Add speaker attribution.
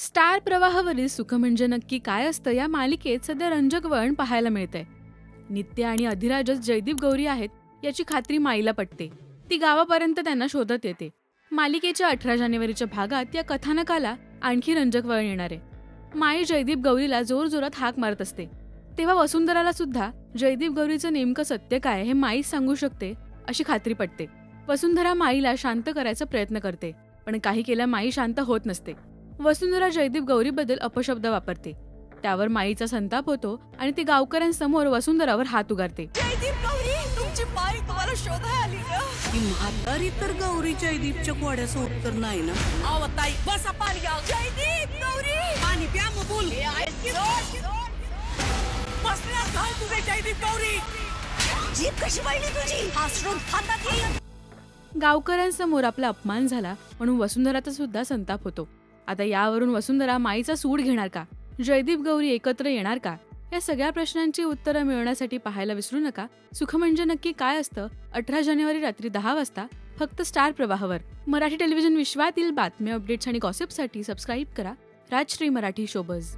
Speaker 1: Star प्रवाहावरील सुख म्हणजे नक्की काय असतं या मालिकेत सध्या रंजक वळण पाहायला मिळतंय. नित्या आणि अधिराजच जयदीप गौरी आहेत याची खात्री माईला पटते. ती गावापर्यंत त्यांना शोधत येते. मालिकेच्या 18 जानेवारीच्या भागात या कथानकाला आणखी रंजक वळण येणार आहे. माई जयदीप गौरीला जोरजोरात हाक मारत असते. तेव्हा वसुंधराला सुद्धा जयदीप गौरीचं नेमकं सत्य काय हे माईच सांगू शकते अशी खात्री पटते. वसुंधरा माईला शांत करायचा प्रयत्न करते, पण काही केल्या माई शांत होत नसते. वसुंधरा जयदीप गौरीबद्दल अपशब्द वापरते. त्यावर माईचा संताप होतो आणि ती गावकऱ्यांसमोर वसुंधरावर हात उगारते.
Speaker 2: जयदीप गौरी, तुमची माई तुम्हाला शोधायला आली का?
Speaker 3: ती म्हातारी तर गौरी जयदीपच्या कोड्याचं उत्तर नाही ना.
Speaker 2: आव ताई, बसा पाणी घ्या. जयदीप गौरी, पाणी प्या मग बोल. बसल्यास घाल तुझे जयदीप गौरी. जीभ कशी वाढली तुझी? हा श्रोत खातात येईल.
Speaker 1: गावकऱ्यांसमोर आपला अपमान झाला म्हणून वसुंधराचा सुद्धा संताप होतो. आता यावरून वसुंधरा माईचा सूड घेणार का? जयदीप गौरी एकत्र येणार का? या सगळ्या प्रश्नांची उत्तरं मिळवण्यासाठी पाहायला विसरू नका सुख म्हणजे नक्की काय असतं 18 जानेवारी रात्री 10 वाजता फक्त स्टार प्रवाहावर. मराठी टेलिव्हिजन विश्वातील बातम्या, अपडेट्स आणि गॉसिपसाठी सबस्क्राईब करा राजश्री मराठी शोबज.